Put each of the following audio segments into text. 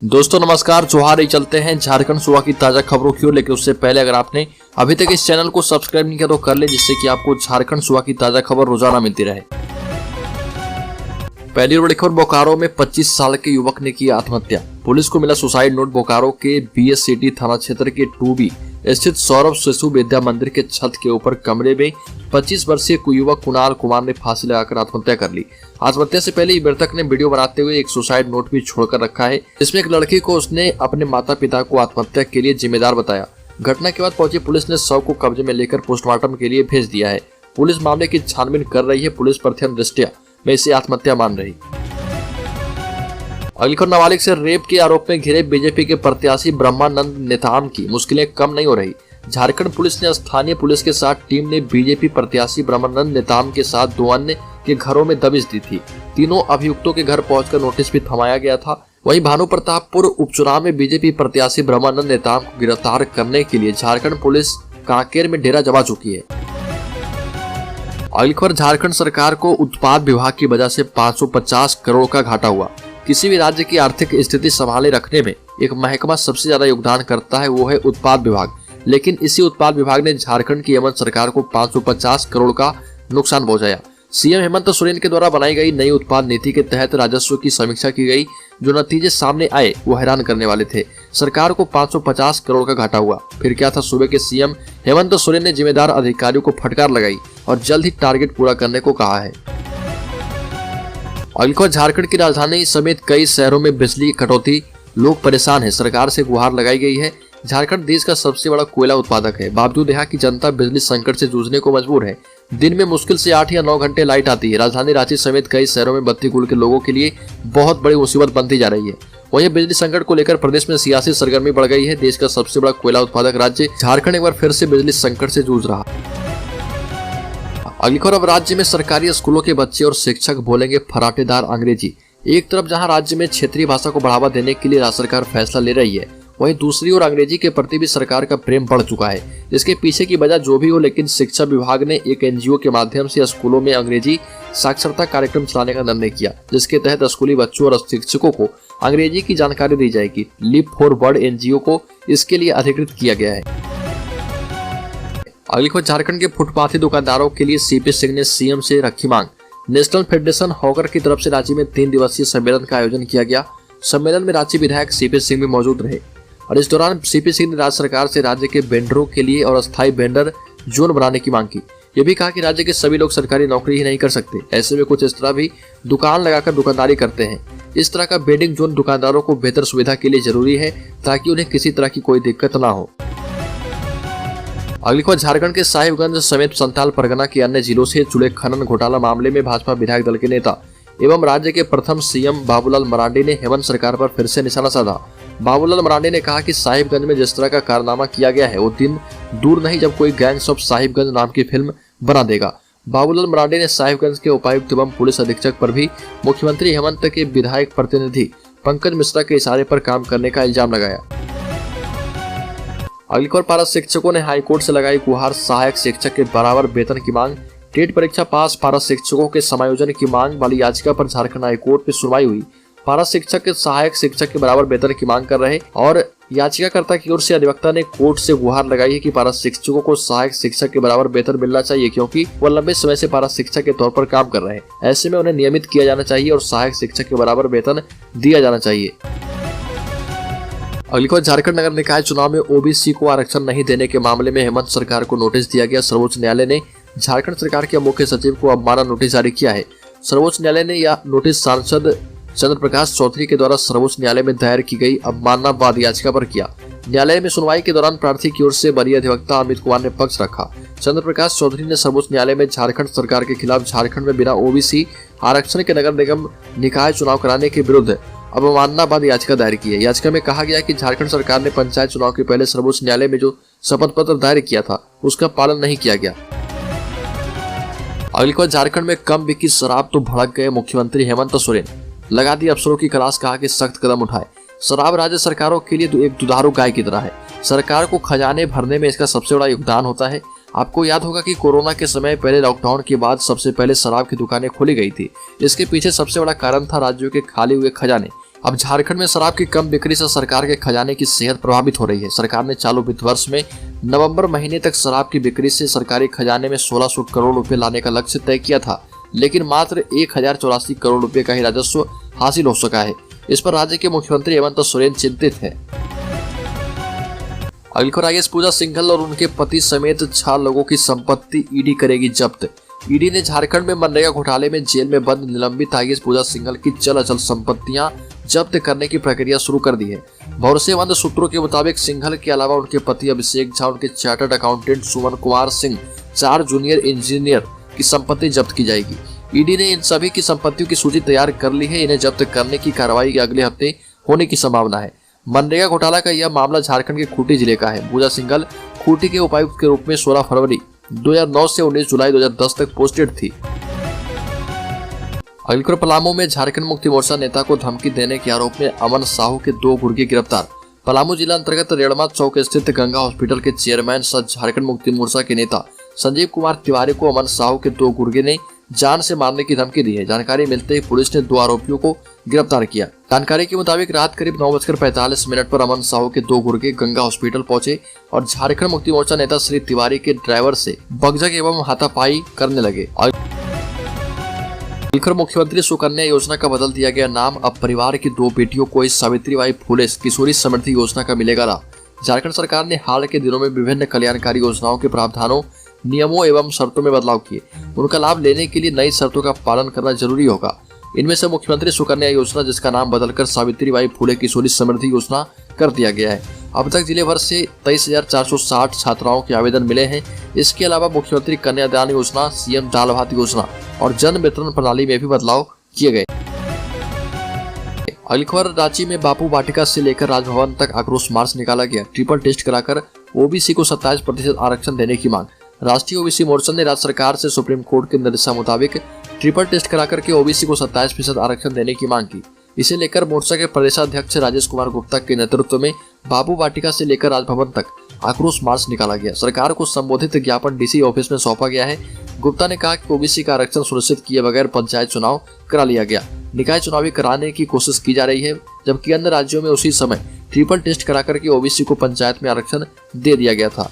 दोस्तों नमस्कार, जोहार। ही चलते हैं झारखंड सूबा की ताजा खबरों की ओर। लेकिन उससे पहले अगर आपने अभी तक इस चैनल को सब्सक्राइब नहीं किया तो कर ले, जिससे कि आपको झारखंड सूबा की ताजा खबर रोजाना मिलती रहे। पहली बड़ी खबर, बोकारो में 25 साल के युवक ने की आत्महत्या। पुलिस को मिला सुसाइड नोट। बोकारो के BS थाना क्षेत्र के 2B स्थित सौरभ शिशु विद्या मंदिर के छत के ऊपर कमरे में 25 वर्षीय युवक कुणाल कुमार ने फांसी लगाकर आत्महत्या कर ली। आत्महत्या से पहले मृतक ने वीडियो बनाते हुए एक सुसाइड नोट भी छोड़कर रखा है। इसमें एक लड़की को उसने अपने माता पिता को आत्महत्या के लिए जिम्मेदार बताया। घटना के बाद पहुंची पुलिस ने शव को कब्जे में लेकर पोस्टमार्टम के लिए भेज दिया है। पुलिस मामले की छानबीन कर रही है। पुलिस प्रथम दृष्टया में इसे आत्महत्या मान रही। अगली खबर, नाबालिग से रेप के आरोप में घिरे बीजेपी के प्रत्याशी ब्रह्मानंद नेताम की मुश्किलें कम नहीं हो रही। झारखंड पुलिस ने स्थानीय पुलिस के साथ टीम ने बीजेपी प्रत्याशी ब्रह्मानंद नेताम के साथ 2 अन्य के घरों में दबिश दी थी। तीनों अभियुक्तों के घर पहुंचकर नोटिस भी थमाया गया था। वहीं भानु प्रतापपुर उपचुनाव में बीजेपी प्रत्याशी ब्रह्मानंद नेताम को गिरफ्तार करने के लिए झारखंड पुलिस कांकेर में डेरा जमा चुकी है। अगली खबर, झारखंड सरकार को उत्पाद विभाग की वजह से 550 करोड़ का घाटा हुआ। किसी भी राज्य की आर्थिक स्थिति संभाले रखने में एक महकमा सबसे ज्यादा योगदान करता है, वो है उत्पाद विभाग। लेकिन इसी उत्पाद विभाग ने झारखंड की हेमंत सरकार को 550 करोड़ का नुकसान पहुंचाया। सीएम हेमंत सोरेन के द्वारा बनाई गई नई उत्पाद नीति के तहत राजस्व की समीक्षा की गई। जो नतीजे सामने आए वो हैरान करने वाले थे। सरकार को 550 करोड़ का घाटा हुआ। फिर क्या था? सूबे के सीएम हेमंत सोरेन ने जिम्मेदार अधिकारियों को फटकार लगाई और जल्द ही टारगेट पूरा करने को कहा है। अगली खबर, झारखंड की राजधानी समेत कई शहरों में बिजली कटौती, लोग परेशान हैं। सरकार से गुहार लगाई गई है। झारखंड देश का सबसे बड़ा कोयला उत्पादक है। बावजूद यहाँ की जनता बिजली संकट से जूझने को मजबूर है। दिन में मुश्किल से 8 या 9 घंटे लाइट आती है। राजधानी रांची समेत कई शहरों में बत्ती गुल के लोगों के लिए बहुत बड़ी मुसीबत बनती जा रही है। वहीं बिजली संकट को लेकर प्रदेश में सियासी सरगर्मी बढ़ गई है। देश का सबसे बड़ा कोयला उत्पादक राज्य झारखंड एक बार फिर से बिजली संकट से जूझ रहा। अगली खबर, अब राज्य में सरकारी स्कूलों के बच्चे और शिक्षक बोलेंगे फराटेदार अंग्रेजी। एक तरफ जहां राज्य में क्षेत्रीय भाषा को बढ़ावा देने के लिए राज्य सरकार फैसला ले रही है, वहीं दूसरी ओर अंग्रेजी के प्रति भी सरकार का प्रेम बढ़ चुका है। इसके पीछे की वजह जो भी हो, लेकिन शिक्षा विभाग ने एक NGO के माध्यम से स्कूलों में अंग्रेजी साक्षरता कार्यक्रम चलाने का निर्णय किया, जिसके तहत स्कूली बच्चों और शिक्षकों को अंग्रेजी की जानकारी दी जाएगी। लीप फॉर वर्ड NGO को इसके लिए अधिकृत किया गया है। अगली खबर, झारखंड के फुटपाथी दुकानदारों के लिए CP सिंह ने CM से रखी मांग। नेशनल फेडरेशन हॉकर की तरफ से रांची में 3 दिवसीय सम्मेलन का आयोजन किया गया। सम्मेलन में रांची विधायक CP सिंह भी मौजूद रहे और इस दौरान CP सिंह ने राज्य सरकार से राज्य के वेंडरों के लिए और अस्थायी वेंडर जोन बनाने की मांग की। ये भी कहा कि राज्य के सभी लोग सरकारी नौकरी ही नहीं कर सकते, ऐसे में कुछ इस तरह भी दुकान लगाकर दुकानदारी करते हैं। इस तरह का वेंडिंग जोन दुकानदारों को बेहतर सुविधा के लिए जरूरी है, ताकि उन्हें किसी तरह की कोई दिक्कत न हो। अगली खबर, झारखंड के साहिबगंज समेत संथाल परगना के अन्य जिलों से जुड़े खनन घोटाला मामले में भाजपा विधायक दल के नेता एवं राज्य के प्रथम CM बाबूलाल मरांडी ने हेमंत सरकार पर फिर से निशाना साधा। बाबूलाल मरांडी ने कहा कि साहिबगंज में जिस तरह का कारनामा किया गया है, वो दिन दूर नहीं जब कोई गैंग्स ऑफ साहिबगंज नाम की फिल्म बना देगा। बाबूलाल मरांडी ने साहिबगंज के उपायुक्त एवं पुलिस अधीक्षक पर भी मुख्यमंत्री हेमंत के विधायक प्रतिनिधि पंकज मिश्रा के इशारे पर काम करने का इल्जाम लगाया। अगली खबर, पारा शिक्षकों ने हाईकोर्ट से लगाई गुहार, सहायक शिक्षक के बराबर वेतन की मांग। टेट परीक्षा पास पारा शिक्षकों के समायोजन की मांग वाली याचिका पर झारखंड हाईकोर्ट में सुनवाई हुई। पारा शिक्षक के सहायक शिक्षक के बराबर वेतन की मांग कर रहे और याचिकाकर्ता की ओर से अधिवक्ता ने कोर्ट से गुहार लगाई है कि पारा शिक्षकों को सहायक शिक्षक के बराबर वेतन मिलना चाहिए, क्योंकि वह लंबे समय से पारा शिक्षक के तौर पर काम कर रहे हैं। ऐसे में उन्हें नियमित किया जाना चाहिए और सहायक शिक्षक के बराबर वेतन दिया जाना चाहिए। अगली खबर, झारखंड नगर निकाय चुनाव में OBC को आरक्षण नहीं देने के मामले में हेमंत सरकार को नोटिस दिया गया। सर्वोच्च न्यायालय ने झारखंड सरकार के मुख्य सचिव को अवमानना नोटिस जारी किया है। सर्वोच्च न्यायालय ने यह नोटिस सांसद चंद्र प्रकाश चौधरी के द्वारा सर्वोच्च न्यायालय में दायर की गई अवमानना वाद याचिका पर किया। न्यायालय में सुनवाई के दौरान प्रार्थी की ओर से वरीय अधिवक्ता अमित कुमार ने पक्ष रखा। चंद्र प्रकाश चौधरी ने सर्वोच्च न्यायालय में झारखंड सरकार के खिलाफ झारखंड में बिना OBC आरक्षण के नगर निगम निकाय चुनाव कराने के विरुद्ध अवमानना वाद याचिका दायर की है। याचिका में कहा गया कि झारखंड सरकार ने पंचायत चुनाव के पहले सर्वोच्च न्यायालय में जो शपथ पत्र दायर किया था, उसका पालन नहीं किया गया। अगली खबर, झारखंड में कम बिकी शराब तो भड़क गए मुख्यमंत्री हेमंत सोरेन। लगा दी अफसरों की क्लास, कहा कि सख्त कदम उठाए। शराब राज्य सरकारों के लिए एक दुधारू गाय की तरह है। सरकार को खजाने भरने में इसका सबसे बड़ा योगदान होता है। आपको याद होगा कि कोरोना के समय पहले लॉकडाउन के बाद सबसे पहले शराब की दुकानें खोली गई थी। इसके पीछे सबसे बड़ा कारण था राज्यों के खाली हुए खजाने। अब झारखंड में शराब की कम बिक्री से सरकार के खजाने की सेहत प्रभावित हो रही है। सरकार ने चालू वित्त वर्ष में नवंबर महीने तक शराब की बिक्री से सरकारी खजाने में 1600 करोड़ रुपए लाने का लक्ष्य तय किया था, लेकिन मात्र 1084 करोड़ रुपए का ही राजस्व हासिल हो सका है। इस पर राज्य के मुख्यमंत्री हेमंत सोरेन चिंतित है। अगली खबर आईएएस पूजा सिंघल और उनके पति समेत 6 लोगों की संपत्ति ईडी करेगी जब्त। ईडी ने झारखंड में मनरेगा घोटाले में जेल में बंद निलंबित आईएएस पूजा सिंघल की चल अचल संपत्तियां जब्त करने की प्रक्रिया शुरू कर दी है। भरोसेमंद सूत्रों के मुताबिक सिंघल के अलावा उनके पति अभिषेक झा, उनके chartered accountant Suman Kumar Singh, 4 junior engineer की संपत्ति जब्त की जाएगी। ईडी ने इन सभी की संपत्तियों की सूची तैयार कर ली है। इन्हें जब्त करने की कार्रवाई अगले हफ्ते होने की संभावना है। मनरेगा घोटाला का यह मामला झारखंड के खूंटी जिले का है। पूजा सिंघल खूंटी के उपायुक्त के रूप में 16 फरवरी 2009 से 19 जुलाई 2010 तक पोस्टेड थी। अगली खबर पलामू में झारखंड मुक्ति मोर्चा नेता को धमकी देने के आरोप में अमन साहू के 2 गुर्गे गिरफ्तार। पलामू जिला अंतर्गत रेड़मा चौक स्थित गंगा हॉस्पिटल के चेयरमैन सह झारखंड मुक्ति मोर्चा के नेता संजीव कुमार तिवारी को अमन साहू के 2 गुर्गे ने जान से मारने की धमकी दी है। जानकारी मिलते ही पुलिस ने 2 आरोपियों को गिरफ्तार किया। जानकारी के मुताबिक रात करीब 9:45 पर अमन साहू के 2 गुर्गे गंगा हॉस्पिटल पहुंचे और झारखंड मुक्ति मोर्चा नेता श्री तिवारी के ड्राइवर से बगजग एवं हाथापाई करने लगे। मुख्यमंत्री सुकन्या योजना का बदल दिया गया नाम। अब परिवार की 2 बेटियों को इस सावित्रीबाई फुले किशोरी समृद्धि योजना का मिलेगा लाभ। झारखंड सरकार ने हाल के दिनों में विभिन्न कल्याणकारी योजनाओं के प्रावधानों, नियमों एवं शर्तों में बदलाव किए। उनका लाभ लेने के लिए नई शर्तों का पालन करना जरूरी होगा। इनमें से मुख्यमंत्री सुकन्या योजना, जिसका नाम बदलकर सावित्रीबाई फुले किशोरी समृद्धि योजना कर दिया गया है। अब तक जिले भर से 23,460 छात्राओं के आवेदन मिले हैं। इसके अलावा मुख्यमंत्री कन्यादान योजना, सीएम दाल भात योजना और जन वितरण प्रणाली में भी बदलाव किए गए। अगली खबर, रांची में बापू वाटिका से लेकर राजभवन तक आक्रोश मार्च निकाला गया। ट्रिपल टेस्ट कराकर ओबीसी को 27% आरक्षण देने की मांग। राष्ट्रीय ओबीसी मोर्चा ने राज्य सरकार से सुप्रीम कोर्ट के निर्देशा मुताबिक ट्रिपल टेस्ट कराकर के ओबीसी को 27% आरक्षण देने की मांग की। इसे लेकर मोर्चा के प्रदेशाध्यक्ष राजेश कुमार गुप्ता के नेतृत्व में बापू वाटिका से लेकर राजभवन तक आक्रोश मार्च निकाला गया। सरकार को संबोधित ज्ञापन डीसी ऑफिस में सौंपा गया है। गुप्ता ने कहा कि ओबीसी का आरक्षण सुनिश्चित किए बगैर पंचायत चुनाव करा लिया गया। निकाय चुनावी कराने की कोशिश की जा रही है, जबकि अन्य राज्यों में उसी समय ट्रिपल टेस्ट कराकर के ओबीसी को पंचायत में आरक्षण दे दिया गया था।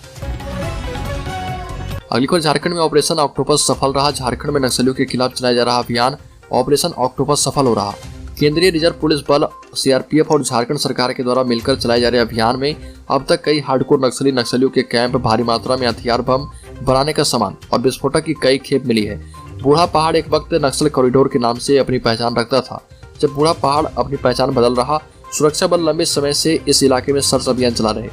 अगली खबर, झारखंड में ऑपरेशन ऑक्टोपस सफल रहा। झारखंड में नक्सलियों के खिलाफ चलाया जा रहा अभियान ऑपरेशन ऑक्टोपस सफल हो रहा। केंद्रीय रिजर्व पुलिस बल, सीआरपीएफ और झारखंड सरकार के द्वारा मिलकर चलाए जा रहे अभियान में अब तक कई हार्डकोर नक्सलियों के कैंप, भारी मात्रा में हथियार, बम बनाने का सामान और विस्फोटक की कई खेप मिली है। बूढ़ा पहाड़ एक वक्त नक्सल कॉरिडोर के नाम से अपनी पहचान रखता था। जब बूढ़ा पहाड़ अपनी पहचान बदल रहा, सुरक्षा बल लंबे समय से इस इलाके में सर्च अभियान चला रहे।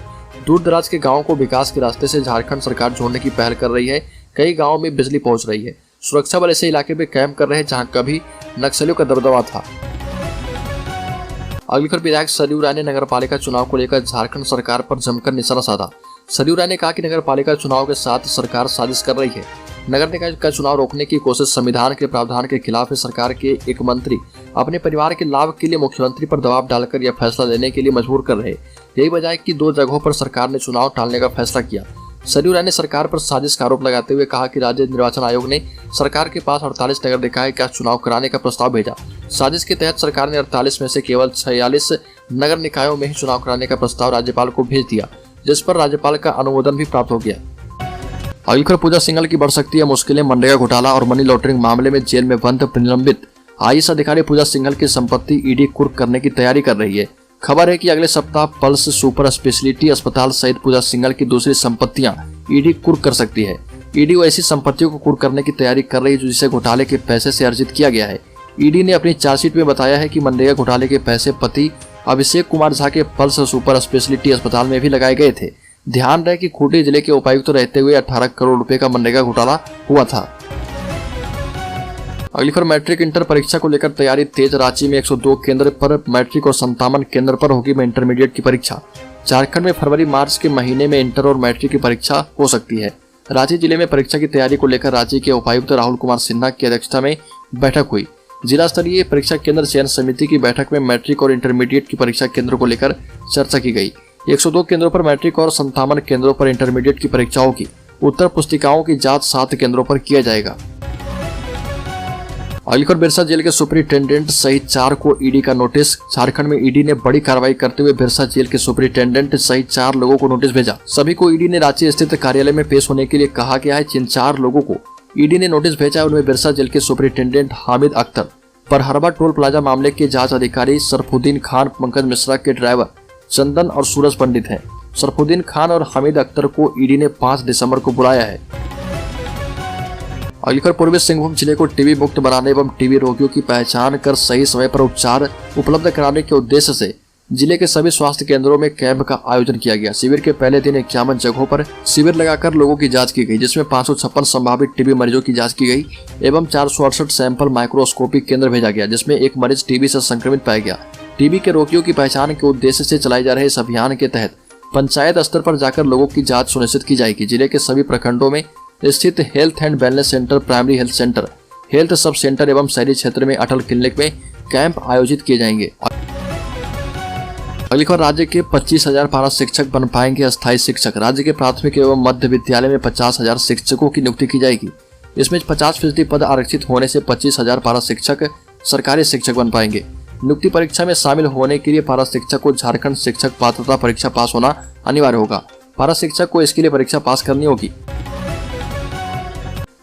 दूर दराज के गाँव को विकास के रास्ते से झारखंड सरकार जोड़ने की पहल कर रही है। कई गाँव में बिजली पहुंच रही है। सुरक्षा बल ऐसे इलाके में कैंप कर रहे हैं जहाँ कभी नक्सलियों का दबदबा था। अगली खबर, विधायक सरयू राय ने नगरपालिका चुनाव को लेकर झारखंड सरकार पर जमकर निशाना साधा। सरयू राय ने कहा कि नगरपालिका चुनाव के साथ सरकार साजिश कर रही है। नगर निकाय का चुनाव रोकने की कोशिश संविधान के प्रावधान के खिलाफ है। सरकार के एक मंत्री अपने परिवार के लाभ के लिए मुख्यमंत्री पर दबाव डालकर यह फैसला लेने के लिए मजबूर कर रहे। यही वजह है कि 2 जगहों पर सरकार ने चुनाव टालने का फैसला किया। सरयू राय ने सरकार पर साजिश का आरोप लगाते हुए कहा कि राज्य निर्वाचन आयोग ने सरकार के पास 48 नगर निकाय का चुनाव कराने का प्रस्ताव भेजा। साजिश के तहत सरकार ने 48 में से केवल 46 नगर निकायों में ही चुनाव कराने का प्रस्ताव राज्यपाल को भेज दिया, जिस पर राज्यपाल का अनुमोदन भी प्राप्त हो गया। अगली खबर, पूजा सिंघल की बढ़ सकती है मुश्किलें। मनरेगा घोटाला और मनी लॉन्ड्रिंग मामले में जेल में बंद निलंबित आईएएस अधिकारी पूजा सिंघल की संपत्ति ईडी कुर्क करने की तैयारी कर रही है। खबर है कि अगले सप्ताह पल्स सुपर स्पेशलिटी अस्पताल सहित पूजा सिंघल की दूसरी संपत्तियां ईडी कुर्क कर सकती है। ईडी ऐसी संपत्तियों को कुर्क करने की तैयारी कर रही है जिसे घोटाले के पैसे से अर्जित किया गया है। ईडी ने अपनी चार्जशीट में बताया है कि मनरेगा घोटाले के पैसे पति अभिषेक कुमार झा के पल्स सुपर स्पेशलिटी अस्पताल में भी लगाए गए थे। ध्यान रहे कि खूंटी जिले के उपायुक्त रहते हुए 18 करोड़ रुपए का मनरेगा घोटाला हुआ था। अगली खबर, मैट्रिक इंटर परीक्षा को लेकर तैयारी तेज। रांची में 102 केंद्र पर मैट्रिक और 57 केंद्र पर होगी इंटरमीडिएट की परीक्षा। झारखंड में फरवरी मार्च के महीने में इंटर और मैट्रिक की परीक्षा हो सकती है। रांची जिले में परीक्षा की तैयारी को लेकर राज्य के उपायुक्त राहुल कुमार सिन्हा की अध्यक्षता में बैठक हुई। जिला स्तरीय परीक्षा केंद्र चयन समिति की बैठक में मैट्रिक और इंटरमीडिएट की परीक्षा केंद्र को लेकर चर्चा की गई। 102 केंद्रों पर मैट्रिक और 57 केंद्रों पर इंटरमीडिएट की परीक्षा होगी। उत्तर पुस्तिकाओं की जांच 7 केंद्रों पर किया जाएगा। अगली खबर, बिरसा जेल के सुपरिटेंडेंट सहित 4 को ईडी का नोटिस। झारखंड में ईडी ने बड़ी कार्रवाई करते हुए बिरसा जेल के सुपरिटेंडेंट सहित 4 लोगों को नोटिस भेजा। सभी को ईडी ने रांची स्थित कार्यालय में पेश होने के लिए कहा गया है। जिन 4 लोगों को ईडी ने नोटिस भेजा है उनमें बिरसा जेल के superintendent Hamid Akhtar, Parharba toll plaza मामले के जांच अधिकारी सरफुद्दीन खान, पंकज मिश्रा के ड्राइवर चंदन और सूरज पंडित हैं। सरफुद्दीन खान और हामिद अख्तर को ईडी ने 5 दिसंबर को बुलाया है। अगली खबर, पूर्वी सिंहभूम जिले को टीबी मुक्त बनाने एवं टीबी रोगियों की पहचान कर सही समय पर उपचार उपलब्ध कराने के उद्देश्य से जिले के सभी स्वास्थ्य केंद्रों में कैंप का आयोजन किया गया। शिविर के पहले दिन 51 जगहों पर शिविर लगाकर लोगों की जांच की गई, जिसमें 556 संभावित टीबी मरीजों की जांच की गई एवं 468 सैंपल माइक्रोस्कोपिक केंद्र भेजा गया, जिसमें एक मरीज टीबी से संक्रमित पाया गया। टीबी के रोगियों की पहचान के उद्देश्य से चलाए जा रहे इस अभियान के तहत पंचायत स्तर पर जाकर लोगों की जाँच सुनिश्चित की जाएगी। जिले के सभी प्रखंडों में स्थित health and wellness centre, primary health centre, health sub centre एवं शहरी क्षेत्र में अटल क्लिनिक में कैंप आयोजित किए जाएंगे। अगली खबर, राज्य के 25,000 पारा शिक्षक बन पाएंगे अस्थायी शिक्षक। राज्य के प्राथमिक एवं मध्य विद्यालय में 50,000 शिक्षकों की नियुक्ति की जाएगी। इसमें 50% पद आरक्षित होने से 25,000 पारा शिक्षक सरकारी शिक्षक बन पाएंगे। नियुक्ति परीक्षा में शामिल होने के लिए पारा शिक्षक को झारखंड शिक्षक पात्रता परीक्षा पास होना अनिवार्य होगा। पारा शिक्षक को इसके लिए परीक्षा पास करनी होगी।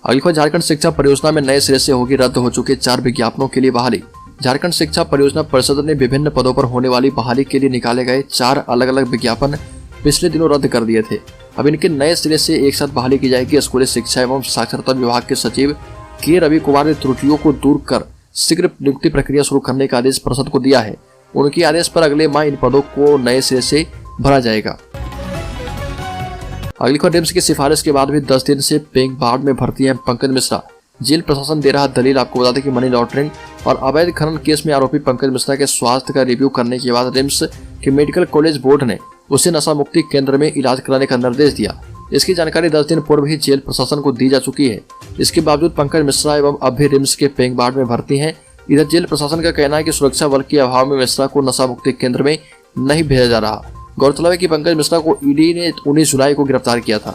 अगली खबर, झारखंड शिक्षा परियोजना में नए सिरे से होगी रद्द हो चुके 4 विज्ञापनों के लिए बहाली। झारखंड शिक्षा परियोजना परिषद ने विभिन्न पदों पर होने वाली बहाली के लिए निकाले गए 4 अलग अलग विज्ञापन पिछले दिनों रद्द कर दिए थे। अब इनके नए सिरे से एक साथ बहाली की जाएगी। स्कूली शिक्षा एवं साक्षरता विभाग के सचिव के रवि कुमार ने त्रुटियों को दूर कर शीघ्र नियुक्ति प्रक्रिया शुरू करने का आदेश परिषद को दिया है। उनके आदेश पर अगले माह इन पदों को नए सिरे से भरा जाएगा। अगली खबर, रिम्स की सिफारिश के बाद भी 10 दिन से पेइंग वार्ड में भर्ती हैं पंकज मिश्रा। जेल प्रशासन दे रहा दलील। आपको बता दें कि मनी लॉन्ड्रिंग और अवैध खनन केस में आरोपी पंकज मिश्रा के स्वास्थ्य का रिव्यू करने के बाद रिम्स के मेडिकल कॉलेज बोर्ड ने उसे नशा मुक्ति केंद्र में इलाज कराने का निर्देश दिया। इसकी जानकारी 10 दिन पूर्व ही जेल प्रशासन को दी जा चुकी है। इसके बावजूद पंकज मिश्रा एवं अब भी रिम्स के पेइंग वार्ड में भर्ती हैं। इधर जेल प्रशासन का कहना है कि सुरक्षा बल के अभाव में मिश्रा को नशा मुक्ति केंद्र में नहीं भेजा जा रहा। गौरतलब है कि पंकज मिश्रा को ईडी ने 19 जुलाई को गिरफ्तार किया था।